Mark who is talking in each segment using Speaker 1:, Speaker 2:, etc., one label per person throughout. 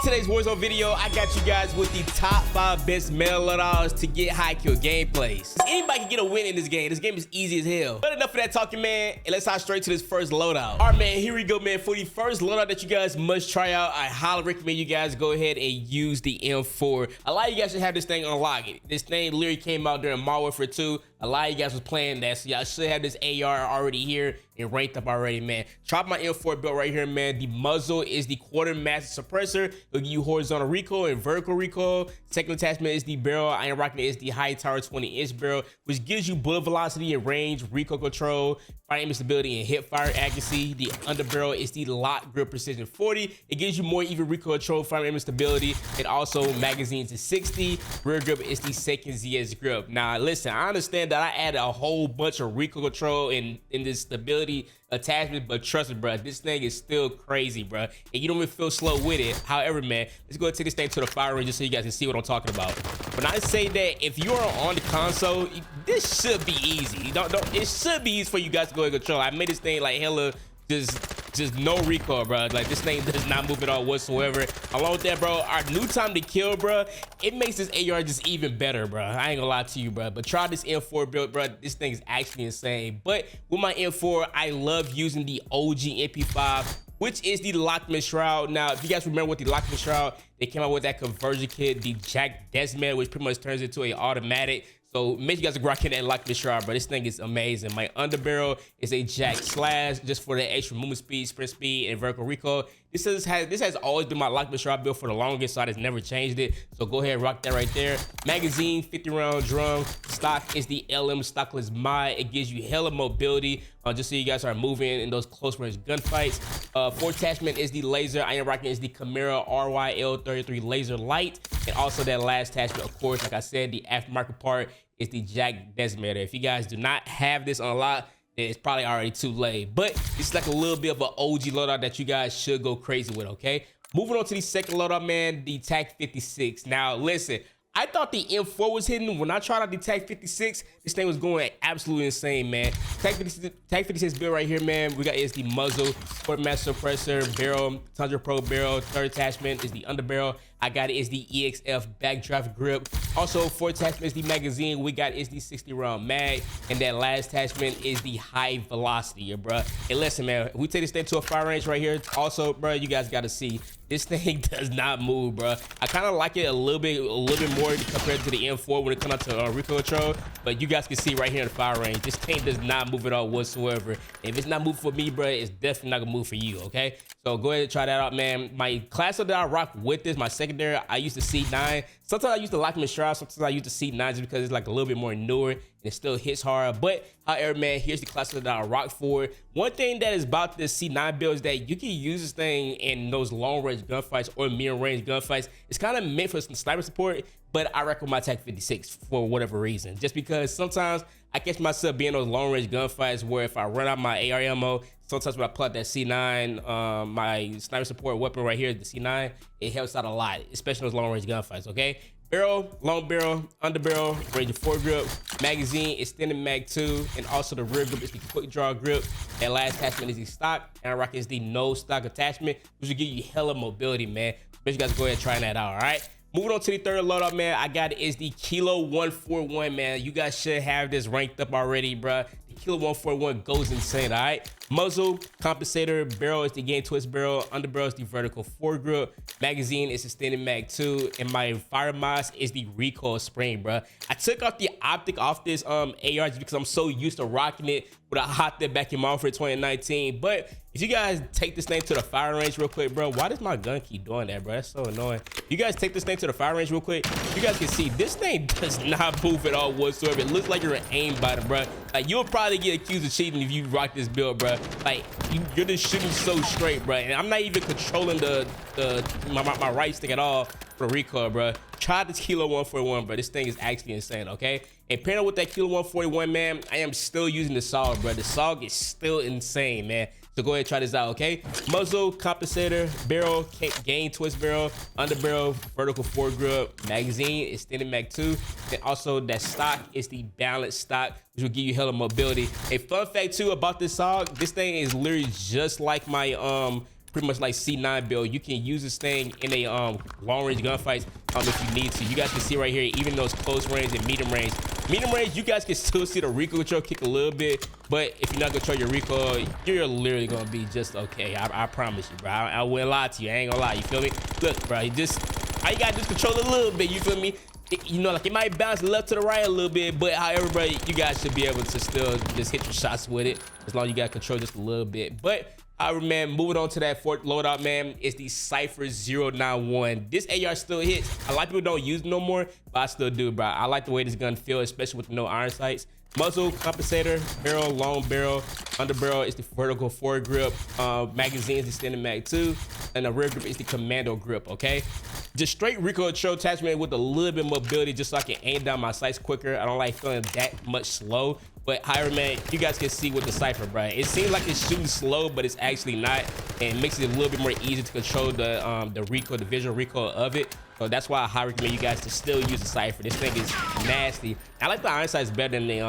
Speaker 1: In today's Warzone video, I got you guys with the top 5 best meta loadouts to get high kill gameplays. Anybody can get a win in this game. This game is easy as hell. But enough of that talking, man, and let's hop straight to this first loadout. All right, man, here we go, man. For the first loadout that you guys must try out, I highly recommend you guys go ahead and use the M4. A lot of you guys should have this thing unlocked. This thing literally came out during Modern Warfare 2. A lot of you guys was playing that, so y'all should have this AR already here and ranked up already, man. Try my M4 build right here, man. The muzzle is the quartermaster suppressor. It'll give you horizontal recoil and vertical recoil. Second attachment is the barrel. I am rocking it is the high tower 20-inch barrel, which gives you bullet velocity and range, recoil control, fire aim stability, and hip fire accuracy. The underbarrel is the lock grip precision 40. It gives you more even recoil control, fire aim stability, and also magazines to 60. Rear grip is the second ZS grip. Now, listen, I understand that I added a whole bunch of recoil control in this stability attachment, but trust me, bro, this thing is still crazy, bro, and you don't even feel slow with it. However, man, let's go and take this thing to the fire range just so you guys can see what I'm talking about. When I say that if you are on the console, this should be easy. It should be easy for you guys to go and control. I made this thing like hella just no recoil, bro. Like, this thing does not move at all whatsoever. Along with that, bro, our new time to kill, bro, it makes this AR just even better, bro. I ain't gonna lie to you, bro, but try this M4 build, bro. This thing is actually insane. But with my M4, I love using the OG MP5, which is the Lachmann Shroud. Now, if you guys remember with the Lachmann Shroud, they came out with that conversion kit, the Jack Desmet, which pretty much turns into an automatic. So make sure you guys are rocking that Lachmann Shroud, bro. This thing is amazing. My underbarrel is a Jack Slash, just for the extra movement speed, sprint speed, and vertical recoil. This has always been my Lachmann Shroud build for the longest, so I just never changed it. So go ahead and rock that right there. Magazine, 50-round drum. Stock is the LM stockless mod. It gives you hella mobility, just so you guys are moving in those close range gunfights. For attachment is the laser. I am rocking is the Camera RYL33 laser light, and also that last attachment, of course, like I said, the aftermarket part is the Jack Desmet. If you guys do not have this unlocked, it's probably already too late, but it's like a little bit of an OG loadout that you guys should go crazy with. Okay, moving on to the second loadout, man, the TAQ-56. Now listen, I thought the M4 was hidden. When I tried out the TAQ-56, this thing was going absolutely insane, man. TAQ-56 build right here, man. We got is the muzzle, quartermaster suppressor, barrel, Tundra Pro barrel. Third attachment is the underbarrel. I got it is the EXF backdraft grip. Also, fourth attachment is the magazine. We got is the 60-round mag, and that last attachment is the high velocity, bro. And listen, man, we take this thing to a fire range right here. Also, bro, you guys got to see this thing does not move, bro. I kind of like it a little bit more compared to the M4 when it comes out to recoil control. But you guys can see right here in the fire range, this thing does not move at all whatsoever. If it's not moving for me, bro, it's definitely not gonna move for you. Okay, so go ahead and try that out, man. My class that I rock with this, my secondary, I use the C9. Sometimes I use the Lachmann Shroud, sometimes I use the C9 just because it's like a little bit more newer and it still hits hard. But however, man, here's the class that I rock for. One thing that is about this C9 build is that you can use this thing in those long range gunfights or medium range gunfights. It's kind of meant for some sniper support, but I recommend my TAQ-56 for whatever reason. Just because sometimes I catch myself being in those long range gunfights where if I run out my AR ammo, sometimes when I pull out that C9, my sniper support weapon right here, the C9, it helps out a lot, especially in those long range gunfights. Okay, barrel, long barrel, underbarrel, range of 4 grip, magazine, extended mag 2, and also the rear grip is the quick draw grip. And last attachment is the stock, and I rock is the no stock attachment, which will give you hella mobility, man. Make sure you guys go ahead and try that out. All right, moving on to the third loadout, man. I got it is the Kilo 141, man. You guys should have this ranked up already, bro. The Kilo 141 goes insane. All right, muzzle, compensator, barrel is the game twist barrel, underbarrel is the vertical 4 grip, magazine is extended mag 2, and my fire mods is the recoil spring, bro. I took off the optic off this AR because I'm so used to rocking it with a hot dip back in Modern Warfare 2019. But if you guys take this thing to the fire range real quick, bro, why does my gun keep doing that, bro? That's so annoying. You guys take this thing to the fire range real quick, you guys can see this thing does not move at all whatsoever. It looks like you're an aim bottom, bro. Like, you'll probably get accused of cheating if you rock this build, bro. Like, you're just shooting so straight, bro. And I'm not even controlling my right stick at all for recoil, bro. Try this Kilo 141, bro. This thing is actually insane. Okay, and pairing with that Kilo 141, man, I am still using the Saug, bro. The Saug is still insane, man. So go ahead and try this out. Okay, muzzle, compensator, barrel, gain twist barrel, underbarrel, vertical 4 grip, magazine, extended mag 2, and also that stock is the balanced stock, which will give you hella mobility. A fun fact too about this Saug, this thing is literally just like my pretty much like C9 build. You can use this thing in a long range gunfights if you need to. You guys can see right here, even those close range and medium range. Medium range, you guys can still see the recoil control kick a little bit, but if you're not control your recoil, you're literally gonna be just okay. I promise you, bro. I wouldn't lie to you. I ain't gonna lie. You feel me? Look, bro, all you gotta just control a little bit. You feel me? You know, like it might bounce left to the right a little bit, but however, bro, you guys should be able to still just hit your shots with it as long as you got control just a little bit. But however, man, moving on to that fourth loadout, man, is the Cypher 091. This AR still hits. A lot of people don't use it no more, but I still do, bro. I like the way this gun feels, especially with no iron sights. Muzzle, compensator, barrel, long barrel, under barrel is the vertical forward grip, magazine is the standard mag 2, and the rear grip is the commando grip, okay? Just straight recoil control attachment with a little bit of mobility just so I can aim down my sights quicker. I don't like feeling that much slow. But however, man, you guys can see with the Cypher, bro, it seems like it's shooting slow, but it's actually not, and it makes it a little bit more easy to control the recoil, the visual recoil of it. So that's why I highly recommend you guys to still use the Cypher. This thing is nasty. I like the iron sights better than the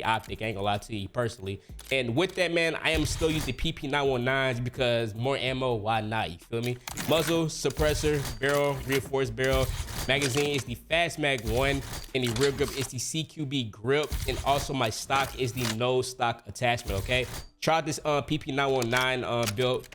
Speaker 1: optic. I ain't gonna lie to you personally. And with that, man, I am still using PP919s because more ammo, why not? You feel me? Muzzle, suppressor, barrel, reinforced barrel. Magazine is the Fast Mag 1, and the rear grip is the CQB grip, and also my stock is the no stock attachment. Okay, try this PP919 build.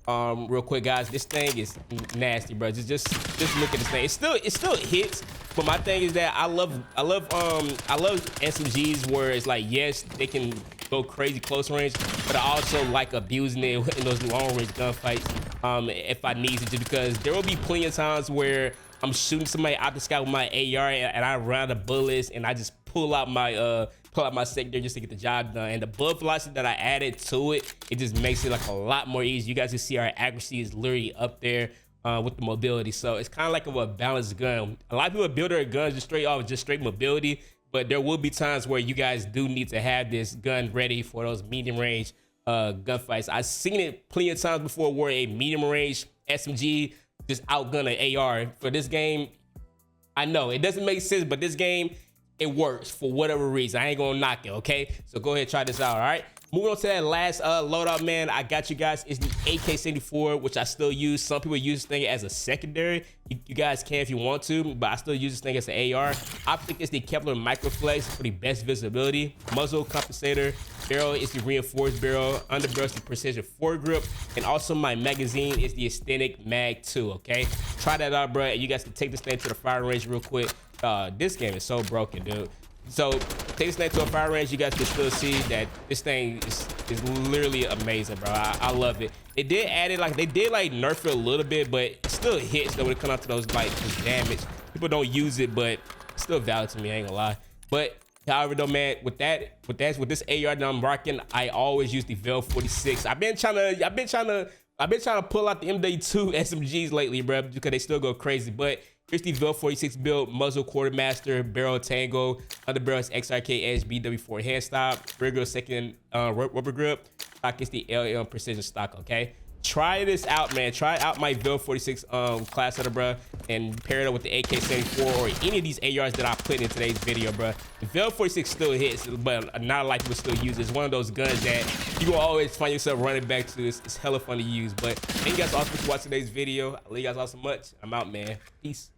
Speaker 1: Real quick, guys, this thing is nasty, bro. Just look at this thing. It still hits, but my thing is that I love SMGs where it's like, yes, they can go crazy close range, but I also like abusing it in those long range gunfights if I need to, just because there will be plenty of times where I'm shooting somebody out the sky with my AR and I run out of bullets and I just pull out my secondary just to get the job done. And the bullet velocity that I added to it, it just makes it like a lot more easy. You guys can see our accuracy is literally up there with the mobility. So it's kind of like a balanced gun. A lot of people build their guns just straight mobility, but there will be times where you guys do need to have this gun ready for those medium range gunfights. I've seen it plenty of times before where a medium range SMG just outgun an AR. For this game, I know it doesn't make sense, but this game, it works for whatever reason. I ain't gonna knock it, okay? So go ahead and try this out, all right? Moving on to that last loadout, man, I got you guys, is the AK-74, which I still use. Some people use this thing as a secondary. You guys can if you want to, but I still use this thing as an AR. Optic is the Kxpture Microflex for the best visibility. Muzzle, compensator, barrel is the reinforced barrel. Under barrel is the precision foregrip. And also my magazine is the Authentic Mag 2, okay? Try that out, bro, and you guys can take this thing to the firing range real quick. This game is so broken, dude. So take this thing to a fire range, you guys can still see that this thing is literally amazing, bro. I love it. It did add it, like they did like nerf it a little bit, but it still hits though when it comes out to those like this damage. People don't use it, but it's still valid to me, I ain't gonna lie. But however though, man, with this AR that I'm rocking, I always use the Vel-46. I've been trying to pull out the MW2 SMGs lately, bro, because they still go crazy. But here's the Vel-46 build: muzzle quartermaster, barrel tango, under barrel is XRK Edge BW4 hand stop, rear grip second rubber grip, stock is the LM precision stock. Okay, try this out, man. Try out my Vel-46 class setter, bro, and pair it up with the AK-74 or any of these ARs that I put in today's video, bro. The Vel-46 still hits, but not a lot of people still use it. It's one of those guns that you will always find yourself running back to. It's hella fun to use. But thank you guys all for watching today's video. I love you guys all so much. I'm out, man. Peace.